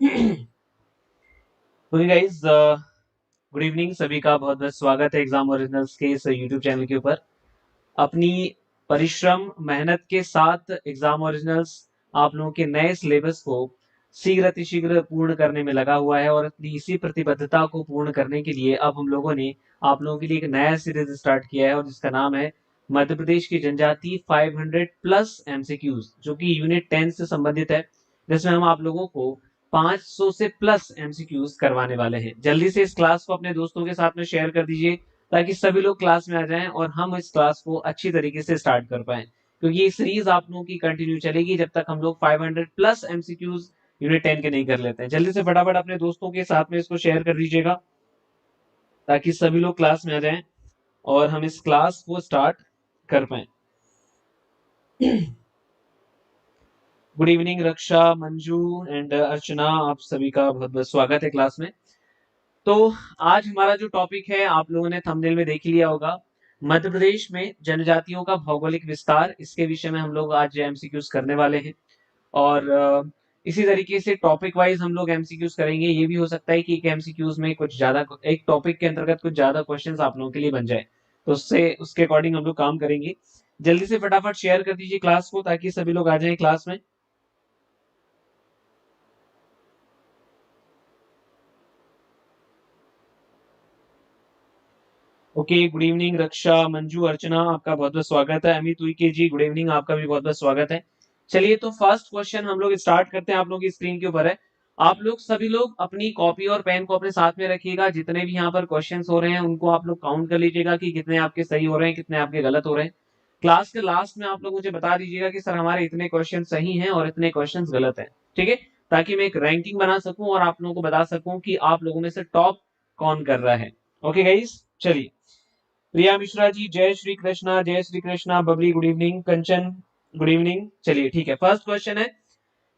Okay guys, good evening. सभी का बहुत बहुत स्वागत है एग्जाम ओरिजिनल्स के इस यूट्यूब चैनल के ऊपर। अपनी परिश्रम मेहनत के साथ एग्जाम ओरिजिनल्स आप लोगों के नए सिलेबस को शीघ्र अतिशीघ्र पूर्ण करने में लगा हुआ है और अपनी इसी प्रतिबद्धता को पूर्ण करने के लिए अब हम लोगों ने आप लोगों के लिए एक नया सीरीज स्टार्ट किया है और जिसका नाम है मध्य प्रदेश की जनजाति 500 प्लस एमसीक्यूज, जो कि यूनिट 10 से संबंधित है, जिसमें हम आप लोगों को 500 से प्लस एमसीक्यूज करवाने वाले हैं। जल्दी से इस क्लास को अपने दोस्तों के साथ में शेयर कर दीजिए ताकि सभी लोग क्लास में आ जाएं और हम इस क्लास को अच्छी तरीके से स्टार्ट कर पाए, क्योंकि ये सीरीज आप लोगों की कंटिन्यू चलेगी जब तक हम लोग 500 प्लस एमसीक्यूज यूनिट 10 के नहीं कर लेते हैं। जल्दी से फटाफट अपने दोस्तों के साथ में इसको शेयर कर दीजिएगा ताकि सभी लोग क्लास में आ जाएं और हम इस क्लास को स्टार्ट कर पाए। Good evening Raksha, Manju and Archana, आप सभी का बहुत बहुत स्वागत है क्लास में। तो आज हमारा जो टॉपिक है आप लोगों ने थंबनेल में देख लिया होगा, मध्य प्रदेश में जनजातियों का भौगोलिक विस्तार। इसके विषय में हम लोग आज एमसीक्यूज करने वाले हैं और इसी तरीके से टॉपिक वाइज हम लोग एमसीक्यूज करेंगे। ये भी हो सकता है कि एक एमसीक्यूज में कुछ ज्यादा, एक टॉपिक के अंतर्गत कुछ ज्यादा क्वेश्चंस आप लोगों के लिए बन जाए, तो उससे उसके अकॉर्डिंग हम लोग काम करेंगे। जल्दी से फटाफट शेयर कर दीजिए क्लास को ताकि सभी लोग आ जाएं क्लास में। Okay, good evening Raksha, Manju, अर्चना, आपका बहुत बहुत स्वागत है। अमित उइके जी, गुड इवनिंग, आपका भी बहुत बहुत स्वागत है। चलिए, तो फर्स्ट क्वेश्चन हम लोग स्टार्ट करते हैं। आप लोगों की स्क्रीन के ऊपर है। आप लोग सभी लोग अपनी कॉपी और पेन को अपने साथ में रखिएगा। जितने भी यहाँ पर क्वेश्चंस हो रहे हैं उनको आप लोग काउंट कर लीजिएगा कि कितने आपके सही हो रहे हैं, कितने आपके गलत हो रहे हैं। क्लास के लास्ट में आप लोग मुझे बता दीजिएगा कि सर हमारे इतने क्वेश्चन सही हैं और इतने क्वेश्चन गलत हैं, ठीक है, ताकि मैं एक रैंकिंग बना सकूं और आप लोगों को बता सकूं कि आप लोगों में से टॉप कौन कर रहा है। ओके गाइस, चलिए। प्रिया मिश्रा जी, जय श्री कृष्णा, जय Shri Krishna. Babli, good evening. Kanchan, good evening. चलिए, ठीक है। फर्स्ट क्वेश्चन है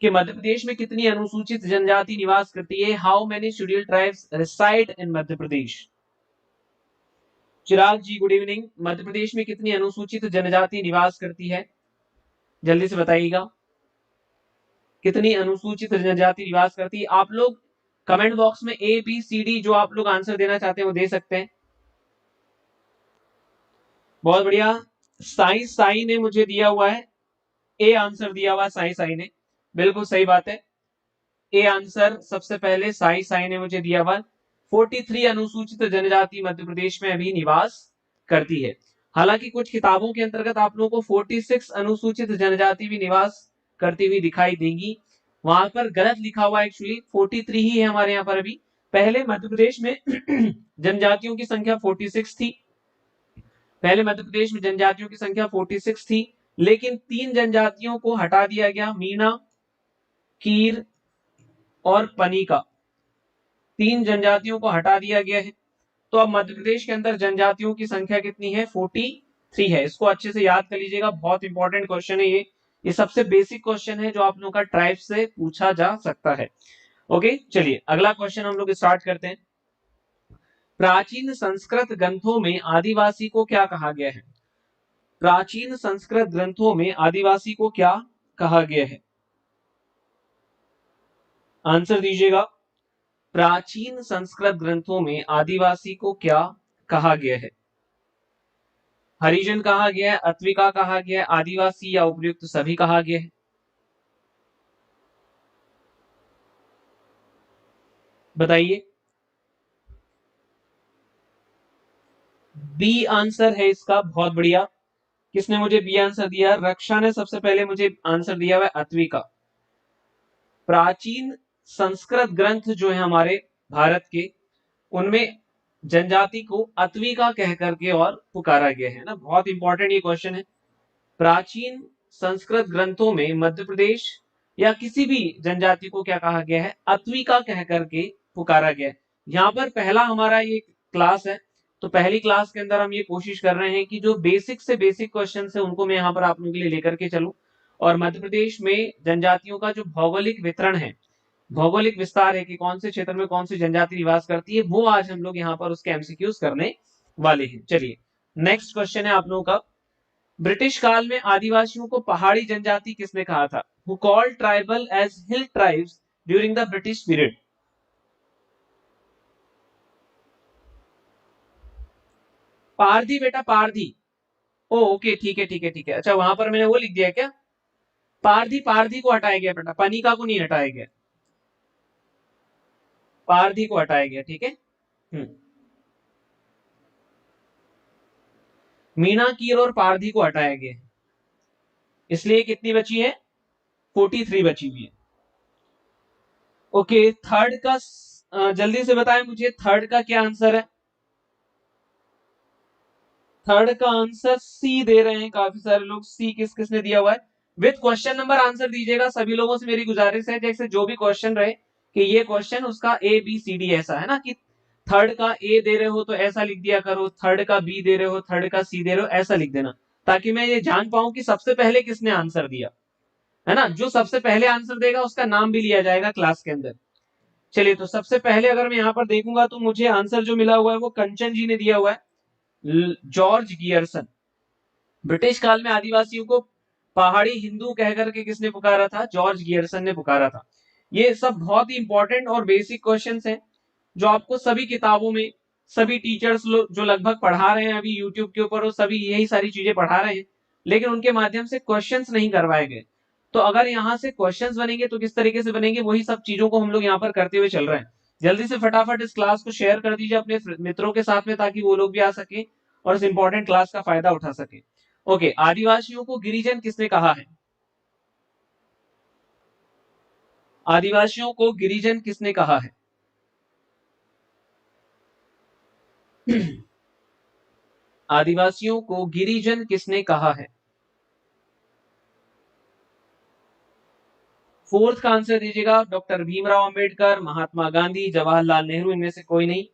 कि मध्य प्रदेश में कितनी अनुसूचित जनजाति निवास करती है? How many scheduled tribes reside in Madhya Pradesh? Chirag ji, good evening. Madhya Pradesh में कितनी अनुसूचित जनजाति निवास करती है? जल्दी से बताइएगा, कितनी अनुसूचित जनजाति निवास करती है? आप लोग कमेंट बॉक्स में ए बी सी डी जो आप लोग आंसर देना चाहते हैं वो दे सकते हैं। बहुत बढ़िया। साई साई ने मुझे दिया हुआ है, ए आंसर दिया हुआ साई साई ने, बिल्कुल सही बात है। ए आंसर सबसे पहले साई साई ने मुझे दिया हुआ। 43 अनुसूचित जनजाति मध्य प्रदेश में अभी निवास करती है। हालांकि कुछ किताबों के अंतर्गत आप लोगों को 46 अनुसूचित जनजाति भी निवास करती हुई दिखाई देंगी। वहां पर गलत लिखा हुआ, एक्चुअली 43 ही है हमारे यहाँ पर अभी। पहले मध्य प्रदेश में जनजातियों की संख्या 46 थी। पहले मध्य प्रदेश में जनजातियों की संख्या 46 थी, लेकिन 3 जनजातियों को हटा दिया गया, मीणा, कीर और पनिका। 3 जनजातियों को हटा दिया गया है। तो अब मध्य प्रदेश के अंदर जनजातियों की संख्या कितनी है? 43 है। इसको अच्छे से याद कर लीजिएगा, बहुत इंपॉर्टेंट क्वेश्चन है ये सबसे बेसिक क्वेश्चन है जो आप लोगों का ट्राइब से पूछा जा सकता है। ओके, चलिए अगला क्वेश्चन हम लोग स्टार्ट करते हैं। प्राचीन संस्कृत ग्रंथों में आदिवासी को क्या कहा गया है? प्राचीन संस्कृत ग्रंथों में आदिवासी को क्या कहा गया है? आंसर दीजिएगा। प्राचीन संस्कृत ग्रंथों में आदिवासी को क्या कहा गया है? हरिजन कहा गया है, अत्विका कहा गया है, आदिवासी या उपयुक्त सभी कहा गया है? बताइए। बी आंसर है इसका, बहुत बढ़िया। किसने मुझे बी आंसर दिया? रक्षा ने सबसे पहले मुझे आंसर दिया हुआ है, अत्विका। प्राचीन संस्कृत ग्रंथ जो है हमारे भारत के, उनमें जनजाति को अत्विका कह करके और पुकारा गया है ना। बहुत इंपॉर्टेंट ये क्वेश्चन है। प्राचीन संस्कृत ग्रंथों में मध्य प्रदेश या किसी भी जनजाति को क्या कहा गया है? अत्विका कह करके पुकारा गया है। यहाँ पर पहला हमारा ये क्लास है, तो पहली क्लास के अंदर हम ये कोशिश कर रहे हैं कि जो बेसिक से बेसिक क्वेश्चन है उनको मैं यहाँ पर आप लोगों के लिए लेकर के चलूं। और मध्य प्रदेश में जनजातियों का जो भौगोलिक वितरण है, भौगोलिक विस्तार है कि कौन से क्षेत्र में कौन सी जनजाति निवास करती है, वो आज हम लोग यहाँ पर उसके एमसीक्यूज करने वाले हैं। चलिए, नेक्स्ट क्वेश्चन है आप लोगों का। ब्रिटिश काल में आदिवासियों को पहाड़ी जनजाति किसने कहा था? Who called tribal as hill tribes during the British period? Pardhi बेटा, पारधी। ओ ओके, ठीक है ठीक है ठीक है। अच्छा, वहां पर मैंने वो लिख दिया क्या? पारधी, पारधी को हटाया गया बेटा, पनिका को नहीं हटाया गया, पारधी को हटाया गया, ठीक है। मीणाकीर और पारधी को हटाया गया, इसलिए कितनी बची है? 43 बची हुई है। ओके, थर्ड का जल्दी से बताएं मुझे, थर्ड का क्या आंसर है? थर्ड का आंसर सी दे रहे हैं काफी सारे लोग। सी किस किसने दिया हुआ है? विथ क्वेश्चन नंबर आंसर दीजिएगा। सभी लोगों से मेरी गुजारिश है, जैसे जो भी क्वेश्चन रहे कि ये क्वेश्चन उसका ए बी सी डी ऐसा है ना, कि थर्ड का ए दे रहे हो तो ऐसा लिख दिया करो, थर्ड का बी दे रहे हो, थर्ड का सी दे रहे हो, ऐसा लिख देना, ताकि मैं ये जान पाऊं कि सबसे पहले किसने आंसर दिया, है ना। जो सबसे पहले आंसर देगा उसका नाम भी लिया जाएगा क्लास के अंदर। चलिए, तो सबसे पहले अगर मैं यहाँ पर देखूंगा तो मुझे आंसर जो मिला हुआ है वो कंचन जी ने दिया हुआ है, जॉर्ज गियर्सन। ब्रिटिश काल में आदिवासियों को पहाड़ी हिंदू कहकर के किसने पुकारा था? जॉर्ज गियर्सन ने पुकारा था। ये सब बहुत ही इंपॉर्टेंट और बेसिक क्वेश्चंस हैं, जो आपको सभी किताबों में, सभी टीचर्स लोग जो लगभग पढ़ा रहे हैं अभी यूट्यूब के ऊपर, वो सभी यही सारी चीजें पढ़ा रहे हैं, लेकिन उनके माध्यम से क्वेश्चंस नहीं करवाए गए। तो अगर यहाँ से क्वेश्चंस बनेंगे तो किस तरीके से बनेंगे, वही सब चीजों को हम लोग यहाँ पर करते हुए चल रहे हैं। जल्दी से फटाफट इस क्लास को शेयर कर दीजिए अपने मित्रों के साथ में, ताकि वो लोग भी आ सके और इस इंपॉर्टेंट क्लास का फायदा उठा सके। ओके, आदिवासियों को गिरिजन किसने कहा है? आदिवासियों को गिरिजन किसने कहा है? आदिवासियों को गिरिजन किसने कहा है? फोर्थ का आंसर दीजिएगा। डॉक्टर भीमराव अंबेडकर, महात्मा गांधी, जवाहरलाल नेहरू, इनमें से कोई नहीं।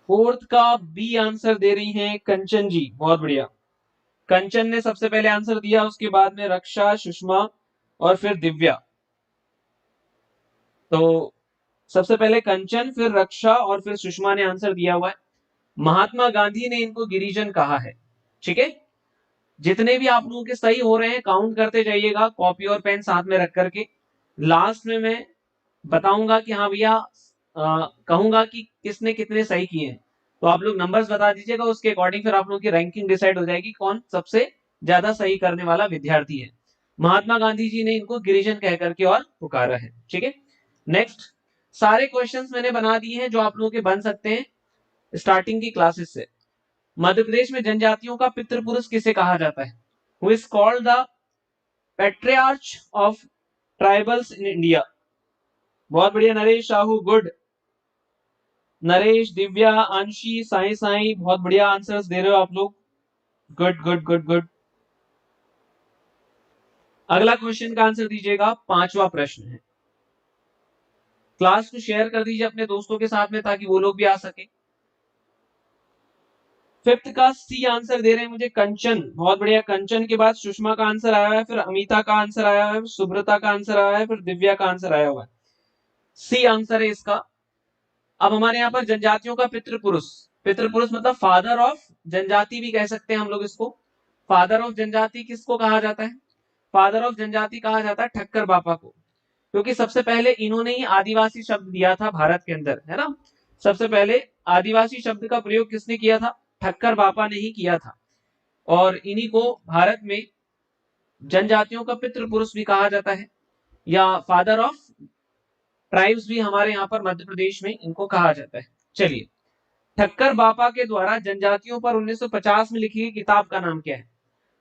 फोर्थ का बी आंसर दे रही हैं कंचन जी, बहुत बढ़िया। कंचन ने सबसे पहले आंसर दिया, उसके बाद में रक्षा, सुषमा और फिर दिव्या। तो सबसे पहले कंचन, फिर रक्षा और फिर सुषमा ने आंसर दिया हुआ है। महात्मा गांधी ने इनको गिरिजन कहा है, ठीक है। जितने भी आप लोगों के सही हो रहे हैं काउंट करते जाइएगा, कॉपी और पेन साथ में रख करके। लास्ट में मैं बताऊंगा कि हाँ भैया, कहूंगा कि किसने कितने सही किए हैं, तो आप लोग नंबर्स बता दीजिएगा, उसके अकॉर्डिंग फिर आप लोगों की रैंकिंग डिसाइड हो जाएगी कौन सबसे ज्यादा सही करने वाला विद्यार्थी है। महात्मा गांधी जी ने इनको गिरिजन कह करके और पुकारा है, ठीक है। नेक्स्ट, सारे क्वेश्चंस मैंने बना दिए हैं जो आप लोगों के बन सकते हैं स्टार्टिंग की क्लासेस से। मध्य प्रदेश में जनजातियों का पितृ पुरुष किसे कहा जाता है? Who is called the patriarch of tribals in India? बहुत बढ़िया नरेश साहू, गुड। नरेश, दिव्या, अंशी, साई साई, बहुत बढ़िया आंसर्स दे रहे हो आप लोग, गुड गुड गुड गुड। अगला क्वेश्चन का आंसर दीजिएगा, पांचवा प्रश्न है। क्लास को शेयर कर दीजिए अपने दोस्तों के साथ में, ताकि वो लोग भी आ सके। फिफ्थ का सी आंसर दे रहे हैं मुझे कंचन, बहुत बढ़िया। कंचन के बाद सुषमा का आंसर आया है, फिर अमिता का आंसर आया है, सुब्रता का आंसर आया है, फिर दिव्या का आंसर आया हुआ है। सी आंसर है इसका। अब हमारे यहाँ पर जनजातियों का पितृ पुरुष, पितृ पुरुष मतलब फादर ऑफ जनजाति भी कह सकते हैं हम लोग इसको। फादर ऑफ जनजाति किसको कहा जाता है? फादर ऑफ जनजाति कहा जाता है ठक्कर बापा को, क्योंकि सबसे पहले इन्होंने ही आदिवासी शब्द दिया था भारत के अंदर, है ना। सबसे पहले आदिवासी शब्द का प्रयोग किसने किया था? ठक्कर बापा ने ही किया था। और इन्हीं को भारत में जनजातियों का पितृ पुरुष भी कहा जाता है, या फादर ऑफ ट्राइब्स भी हमारे यहाँ पर मध्य प्रदेश में इनको कहा जाता है। चलिए, ठक्कर बापा के द्वारा जनजातियों पर 1950 में लिखी गई किताब का नाम क्या है?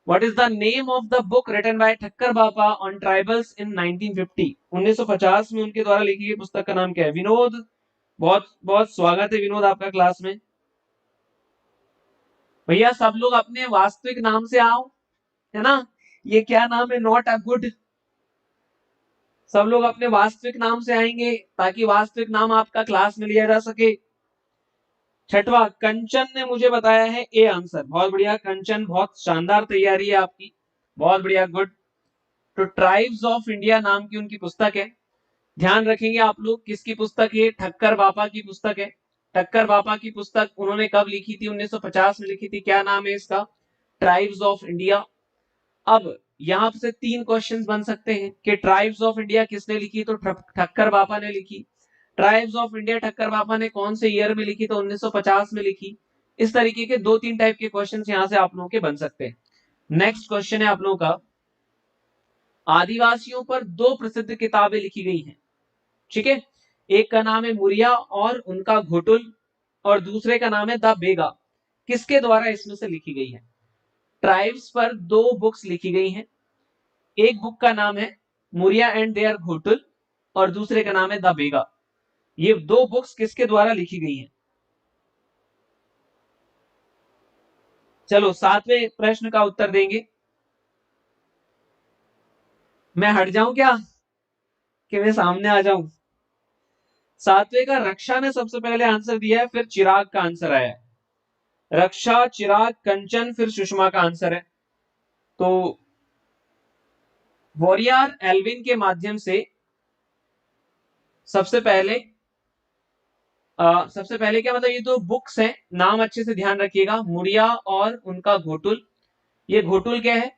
What is the name of the book written by Thakkar बापा on tribals in 1950? 1950 में उनके द्वारा लिखी गई पुस्तक का नाम क्या है? विनोद, बहुत बहुत स्वागत है विनोद आपका क्लास में। भैया सब लोग अपने वास्तविक नाम से आओ, है ना। ये क्या नाम है? Not a good. सब लोग अपने वास्तविक नाम से आएंगे, ताकि वास्तविक नाम आपका क्लास में लिया जा सके। छठवा, कंचन ने मुझे बताया है ए आंसर, बहुत बढ़िया कंचन, बहुत शानदार तैयारी है आपकी, बहुत बढ़िया, गुड। तो ट्राइब्स ऑफ इंडिया नाम की उनकी पुस्तक है। ध्यान रखेंगे आप लोग, किसकी पुस्तक है? ठक्कर बापा की पुस्तक है। ठक्कर बापा की पुस्तक उन्होंने कब लिखी थी? 1950 में लिखी थी। क्या नाम है इसका? Tribes of India. अब यहां से 3 क्वेश्चंस बन सकते हैं कि ट्राइब्स ऑफ इंडिया किसने लिखी, तो ठक्कर बापा ने लिखी। ट्राइब्स ऑफ इंडिया ठक्कर बापा ने कौन से ईयर में लिखी, तो 1950 में लिखी। इस तरीके के 2-3 टाइप के क्वेश्चन यहां से आप लोगों के बन सकते हैं। नेक्स्ट क्वेश्चन है आप लोगों का, आदिवासियों पर 2 प्रसिद्ध किताबें लिखी गई हैं, ठीक है। एक का नाम है मुरिया और उनका घोटुल, और दूसरे का नाम है द बेगा। किसके द्वारा इसमें से लिखी गई है? ट्राइब्स पर 2 बुक्स लिखी गई हैं। एक बुक का नाम है मुरिया एंड देयर घोटुल और दूसरे का नाम है द बेगा। ये 2 बुक्स किसके द्वारा लिखी गई हैं? चलो 7वें प्रश्न का उत्तर देंगे। मैं हट जाऊं क्या कि मैं सामने आ जाऊं? 7वें का रक्षा ने सबसे पहले आंसर दिया है, फिर चिराग का आंसर आया है। रक्षा, चिराग, कंचन, फिर सुषमा का आंसर है। तो वॉरियर एल्विन के माध्यम से सबसे पहले क्या मतलब, ये 2 बुक्स हैं, नाम अच्छे से ध्यान रखिएगा, मुरिया और उनका घोटुल। ये घोटुल क्या है?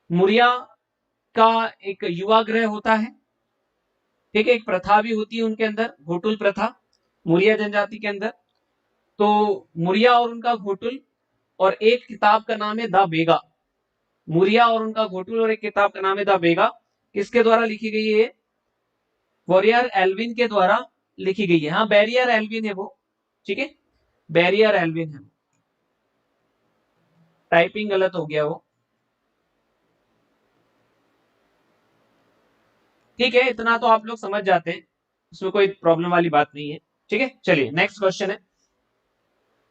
मुरिया का एक युवा ग्रह होता है, ठीक है। एक प्रथा भी होती है उनके अंदर, घोटुल प्रथा, मुरिया जनजाति के अंदर। तो मुरिया और उनका घोटुल, और एक किताब का नाम है द बेगा। मुरिया और उनका घोटुल और एक किताब का नाम है द बेगा। किसके द्वारा लिखी गई है? वॉरियर एल्विन के द्वारा लिखी गई है। हाँ, बैरियर एल्विन है वो, ठीक है, बैरियर एल्विन है। टाइपिंग गलत हो गया वो, ठीक है। इतना तो आप लोग समझ जाते हैं, उसमें कोई प्रॉब्लम वाली बात नहीं है, ठीक है। चलिए नेक्स्ट क्वेश्चन है।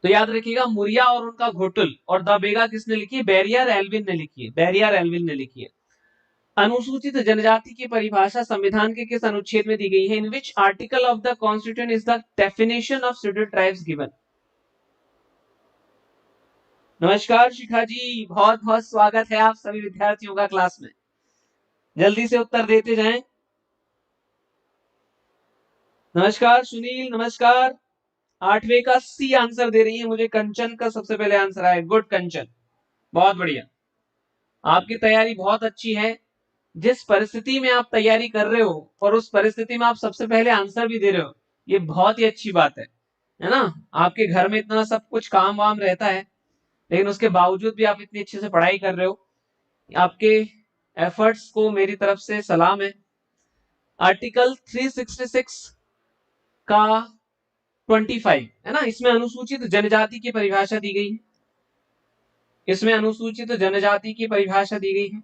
तो याद रखिएगा, मुरिया और उनका घोटुल और द बेगा किसने लिखी है? बैरियर एल्विन ने लिखी है, बैरियर एल्विन ने लिखी है। अनुसूचित जनजाति की परिभाषा संविधान के किस अनुच्छेद में दी गई है? In which article of the constitution is the definition of scheduled tribes given? नमस्कार शिखा जी, बहुत बहुत स्वागत है आप सभी विद्यार्थियों का क्लास में। जल्दी से उत्तर देते जाएं। नमस्कार सुनील, नमस्कार। 8वें का सी आंसर दे रही है मुझे, कंचन का सबसे पहले आंसर आया। गुड कंचन, बहुत बढ़िया, आपकी तैयारी बहुत अच्छी है। जिस परिस्थिति में आप तैयारी कर रहे हो और उस परिस्थिति में आप सबसे पहले आंसर भी दे रहे हो, ये बहुत ही अच्छी बात है ना। आपके घर में इतना सब कुछ काम वाम रहता है, लेकिन उसके बावजूद भी आप इतनी अच्छे से पढ़ाई कर रहे हो। आपके एफर्ट्स को मेरी तरफ से सलाम है। आर्टिकल 366 का 25 है ना, इसमें अनुसूचित जनजाति की परिभाषा दी गई है। इसमें अनुसूचित जनजाति की परिभाषा दी गई है।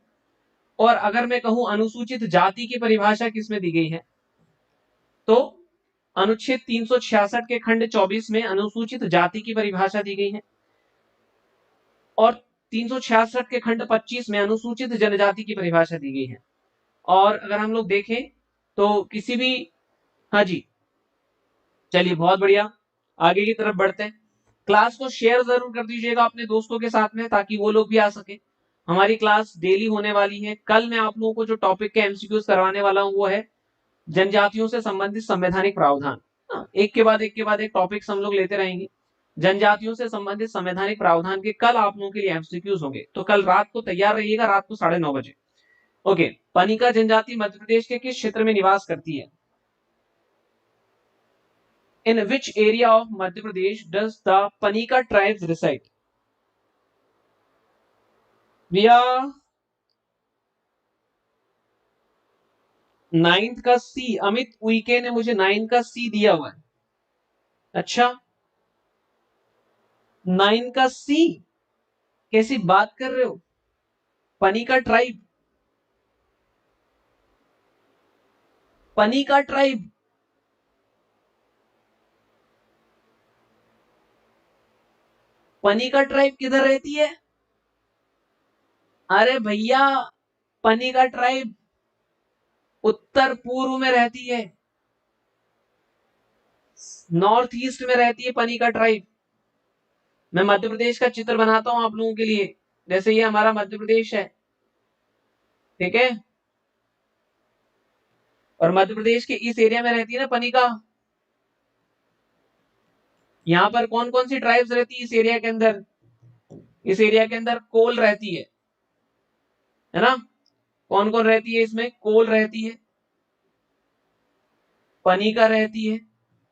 और अगर मैं कहूं अनुसूचित जाति की परिभाषा किसमें दी गई है, तो अनुच्छेद 366 के खंड 24 में अनुसूचित जाति की परिभाषा दी गई है, और 366 के खंड 25 में अनुसूचित जनजाति की परिभाषा दी गई है। और अगर हम लोग देखें तो किसी भी, हाँ जी, चलिए बहुत बढ़िया, आगे की तरफ बढ़ते हैं। क्लास को शेयर जरूर कर दीजिएगा अपने दोस्तों के साथ में, ताकि वो लोग भी आ सके। हमारी क्लास डेली होने वाली है। कल मैं आप लोगों को जो टॉपिक के एमसीक्यूज करवाने वाला हूँ वो है जनजातियों से संबंधित संवैधानिक प्रावधान। एक के बाद एक टॉपिक्स हम लोग लेते रहेंगे। जनजातियों से संबंधित संवैधानिक प्रावधान के कल आप लोगों के लिए एमसीक्यूज होंगे, तो कल रात को तैयार रहिएगा, रात को 9:30 बजे। ओके, पनिका जनजाति मध्य प्रदेश के किस क्षेत्र में निवास करती है? In which area of Madhya Pradesh does the Panika tribes reside? भैया 9th का सी, अमित उइके ने मुझे 9 का सी दिया हुआ है। अच्छा, 9 का सी, कैसी बात कर रहे हो? Panika tribe, Panika tribe, Panika tribe किधर रहती है? अरे भैया, पनिका ट्राइब उत्तर पूर्व में रहती है, नॉर्थ ईस्ट में रहती है पनिका ट्राइब। मैं मध्य प्रदेश का चित्र बनाता हूं आप लोगों के लिए। जैसे ये हमारा मध्य प्रदेश है, ठीक है, और मध्य प्रदेश के इस एरिया में रहती है ना पनिका। यहाँ पर कौन कौन सी ट्राइब्स रहती है इस एरिया के अंदर? इस एरिया के अंदर कोल रहती है ना, कौन कौन रहती है इसमें? कोल रहती है, पनिका रहती है,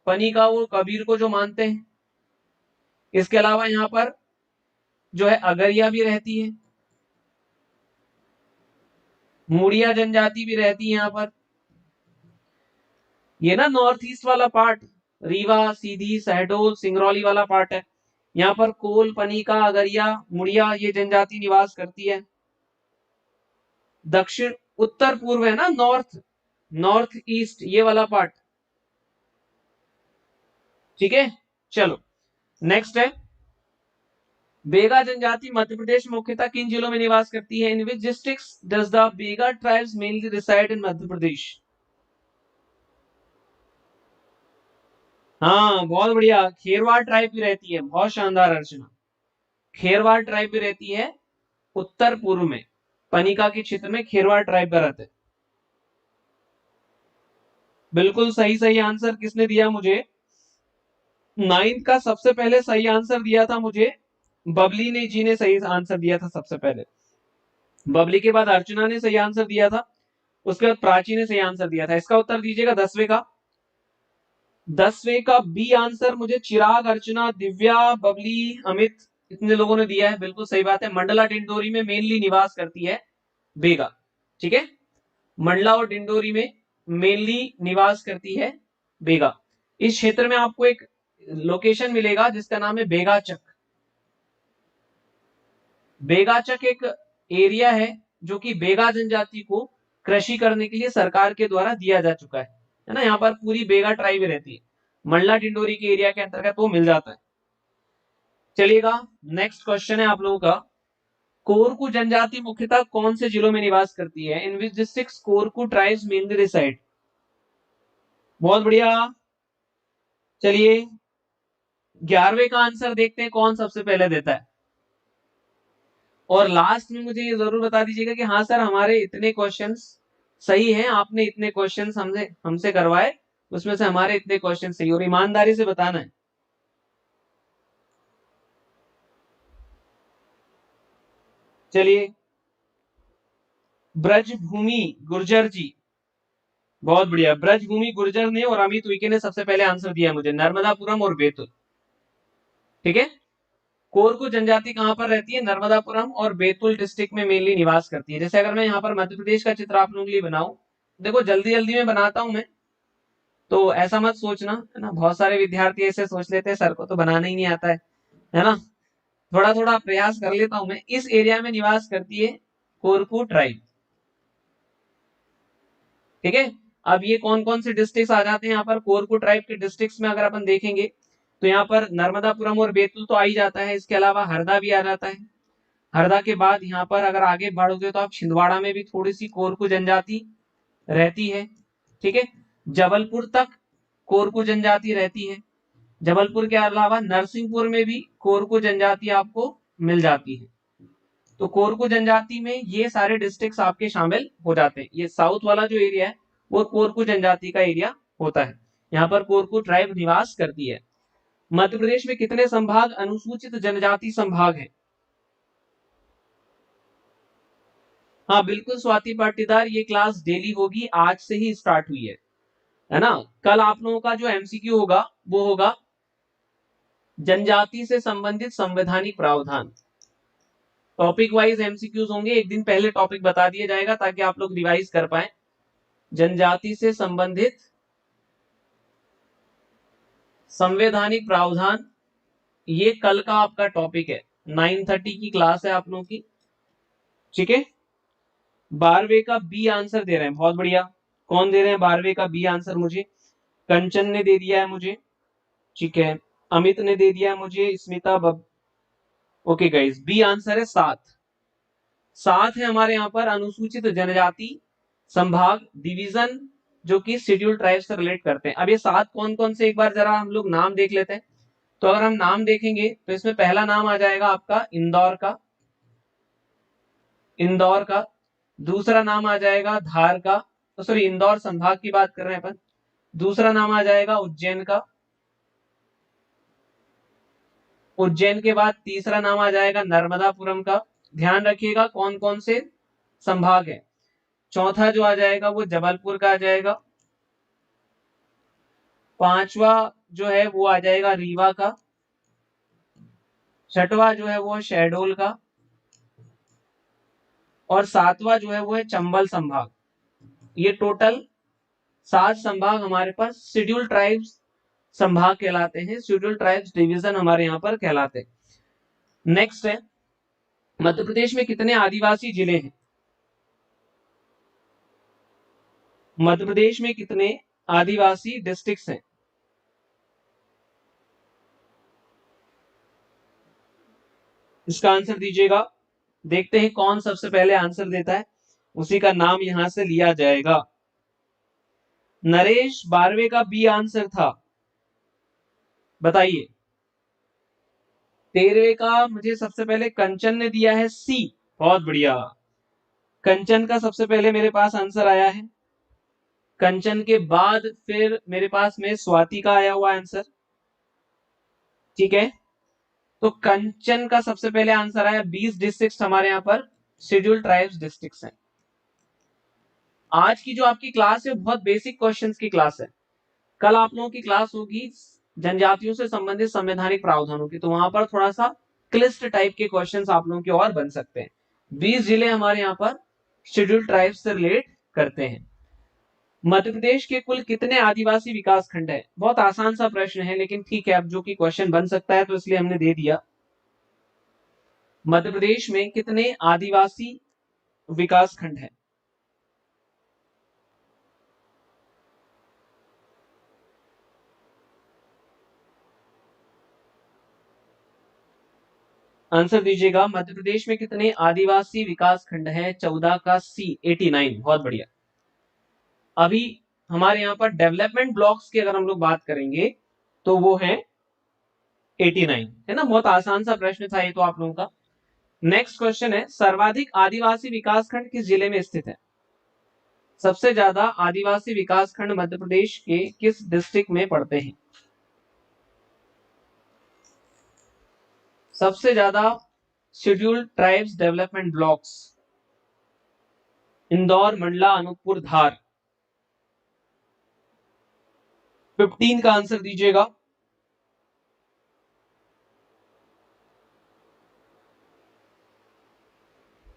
पनिका वो कबीर को जो मानते हैं। इसके अलावा यहाँ पर जो है अगरिया भी रहती है, मुड़िया जनजाति भी रहती है यहाँ पर। ये ना नॉर्थ ईस्ट वाला पार्ट, रीवा, सीधी, शहडोल, सिंगरौली वाला पार्ट है। यहाँ पर कोल, पनिका, अगरिया, मुड़िया ये जनजाति निवास करती है। दक्षिण उत्तर पूर्व है ना, नॉर्थ नॉर्थ ईस्ट ये वाला पार्ट। ठीक है, चलो नेक्स्ट है, बेगा जनजाति मध्य प्रदेश में मुख्यतः किन जिलों में निवास करती है? In which districts does the Baiga tribes mainly reside in Madhya Pradesh? हाँ बहुत बढ़िया, खेरवाड़ ट्राइब भी रहती है, बहुत शानदार अर्चना। खेरवाड़ ट्राइब भी रहती है उत्तर पूर्व में, पनिका के क्षेत्र में खेरवाड़ ट्राइब का रहते हैं। बिल्कुल सही सही आंसर किसने दिया मुझे? 9th का सबसे पहले सही आंसर दिया था मुझे बबली ने जी ने सही आंसर दिया था सबसे पहले। बबली के बाद अर्चना ने सही आंसर दिया था, उसके बाद प्राची ने सही आंसर दिया था। इसका उत्तर दीजिएगा 10वें का। 10वें का बी आंसर मुझे चिराग, अर्चना, दिव्या, बबली, अमित इतने लोगों ने दिया है। बिल्कुल सही बात है, मंडला डिंडोरी में मेनली निवास करती है बेगा। ठीक है, मंडला और डिंडोरी में मेनली निवास करती है बेगा। इस क्षेत्र में आपको एक लोकेशन मिलेगा जिसका नाम है बेगाचक। बेगाचक एक एरिया है जो कि बेगा जनजाति को कृषि करने के लिए सरकार के द्वारा दिया जा चुका है ना। यहाँ पर पूरी बेगा ट्राइब रहती है, मंडला डिंडोरी के एरिया के अंतर्गत वो मिल जाता है। चलिएगा नेक्स्ट क्वेश्चन है आप लोगों का, कोरकू जनजाति मुख्यतः कौन से जिलों में निवास करती है? In which districts Korku tribes mainly reside? बहुत बढ़िया। चलिए 11वें का आंसर देखते हैं कौन सबसे पहले देता है, और लास्ट में मुझे ये जरूर बता दीजिएगा कि हाँ सर हमारे इतने क्वेश्चंस सही हैं, आपने इतने क्वेश्चंस हमसे हमसे करवाए, उसमें से हमारे इतने क्वेश्चन सही, और ईमानदारी से बताना है। चलिए ब्रजभूमि गुर्जर जी, बहुत बढ़िया, ब्रजभूमि गुर्जर ने और अमित उइके ने सबसे पहले आंसर दिया मुझे, नर्मदापुरम और बैतूल। ठीक है, कोरकू जनजाति कहां पर रहती है? नर्मदापुरम और बैतूल डिस्ट्रिक्ट में मेनली निवास करती है। जैसे अगर मैं यहाँ पर मध्य प्रदेश का चित्र आप लोगों के लिए बनाऊं, देखो जल्दी जल्दी में बनाता हूं मैं, तो ऐसा मत सोचना है ना, बहुत सारे विद्यार्थी ऐसे सोच लेते हैं सर को तो बनाना ही नहीं आता है ना। थोड़ा थोड़ा प्रयास कर लेता हूं मैं। इस एरिया में निवास करती है कोरकू ट्राइब। ठीक है, अब ये कौन कौन से डिस्ट्रिक्ट आ जाते हैं यहाँ पर कोरकू ट्राइब के डिस्ट्रिक्ट्स में? अगर अपन देखेंगे तो यहाँ पर नर्मदापुरम और बैतूल तो आ ही जाता है, इसके अलावा हरदा भी आ जाता है। हरदा के बाद यहाँ पर अगर आगे बढ़ोगे तो आप छिंदवाड़ा में भी थोड़ी सी कोरकू जनजाति रहती है। ठीक है, जबलपुर तक कोरकू जनजाति रहती है। जबलपुर के अलावा नरसिंहपुर में भी कोरकू जनजाति आपको मिल जाती है। तो कोरकू जनजाति में ये सारे डिस्ट्रिक्ट्स आपके शामिल हो जाते हैं। ये साउथ वाला जो एरिया है वो कोरकू जनजाति का एरिया होता है, यहाँ पर कोरकू ट्राइब निवास करती है। मध्य प्रदेश में कितने संभाग अनुसूचित जनजाति संभाग है? हाँ बिल्कुल स्वाति पाटीदार, ये क्लास डेली होगी, आज से ही स्टार्ट हुई है ना। कल आप लोगों का जो एमसीक्यू होगा वो होगा जनजाति से संबंधित संवैधानिक प्रावधान। टॉपिक वाइज एमसीक्यूज होंगे, एक दिन पहले टॉपिक बता दिया जाएगा ताकि आप लोग रिवाइज कर पाए। जनजाति से संबंधित संवैधानिक प्रावधान, ये कल का आपका टॉपिक है, 9:30 की क्लास है आप लोगों की। ठीक है, 12वें का बी आंसर दे रहे हैं, बहुत बढ़िया। कौन दे रहे हैं 12वें का बी आंसर? मुझे कंचन ने दे दिया है मुझे, ठीक है, अमित ने दे दिया है मुझे, Smita okay guys, B answer है 7। 7 है हमारे यहाँ पर अनुसूचित जनजाति संभाग डिवीजन जो कि शेड्यूल ट्राइब से रिलेट करते हैं। अब ये 7 कौन कौन से एक बार जरा हम लोग नाम देख लेते हैं। तो अगर हम नाम देखेंगे तो इसमें पहला नाम आ जाएगा आपका इंदौर का, इंदौर का। दूसरा नाम आ जाएगा धार का, तो सॉरी इंदौर संभाग की बात कर रहे हैं अपन। दूसरा नाम आ जाएगा उज्जैन का, उज्जैन के बाद तीसरा नाम आ जाएगा नर्मदापुरम का। ध्यान रखिएगा कौन कौन से संभाग है। चौथा जो आ जाएगा वो जबलपुर का आ जाएगा। पांचवा जो है वो आ जाएगा रीवा का। छठवा जो है वो शहडोल का। और सातवां जो है वो है चंबल संभाग। ये टोटल 7 संभाग हमारे पास शेड्यूल ट्राइब्स संभाग कहलाते हैं, शेड्यूल ट्राइब्स डिवीजन हमारे यहाँ पर कहलाते हैं। नेक्स्ट है, मध्य प्रदेश में कितने आदिवासी जिले हैं? मध्य प्रदेश में कितने आदिवासी डिस्ट्रिक्ट्स हैं? इसका आंसर दीजिएगा। देखते हैं कौन सबसे पहले आंसर देता है, उसी का नाम यहां से लिया जाएगा। नरेश 12वें का बी आंसर था, बताइए। 13वें का मुझे सबसे पहले कंचन ने दिया है सी, बहुत बढ़िया। कंचन का सबसे पहले मेरे पास आंसर आया है। कंचन के बाद फिर मेरे पास में स्वाति का आया हुआ आंसर, ठीक है। तो कंचन का सबसे पहले आंसर आया। 20 डिस्ट्रिक्ट हमारे यहाँ पर शेड्यूल ट्राइब्स डिस्ट्रिक्ट्स हैं। आज की जो आपकी क्लास है बहुत बेसिक क्वेश्चंस की क्लास है। कल आप लोगों की क्लास होगी जनजातियों से संबंधित संवैधानिक प्रावधानों की, तो वहां पर थोड़ा सा क्लिष्ट टाइप के क्वेश्चंस आप लोगों के और बन सकते हैं। 20 जिले हमारे यहाँ पर शेड्यूल ट्राइब्स से रिलेट करते हैं। मध्य प्रदेश के कुल कितने आदिवासी विकास खंड है? बहुत आसान सा प्रश्न है, लेकिन ठीक है, अब जो कि क्वेश्चन बन सकता है तो इसलिए हमने दे दिया। मध्य प्रदेश में कितने आदिवासी विकास खंड है? आंसर दीजिएगा। मध्य प्रदेश में कितने आदिवासी विकास खंड है? 14 का सी, 89। बहुत बढ़िया। अभी हमारे यहाँ पर डेवलपमेंट ब्लॉक्स की अगर हम लोग बात करेंगे तो वो है 89, है ना। बहुत आसान सा प्रश्न था ये तो आप लोगों का। नेक्स्ट क्वेश्चन है, सर्वाधिक आदिवासी विकास खंड किस जिले में स्थित है? सबसे ज्यादा आदिवासी विकास खंड मध्य प्रदेश के किस डिस्ट्रिक्ट में पड़ते हैं? सबसे ज्यादा scheduled tribes development blocks, Indore, Mandla, Anuppur, Dhar. 15 का आंसर दीजिएगा।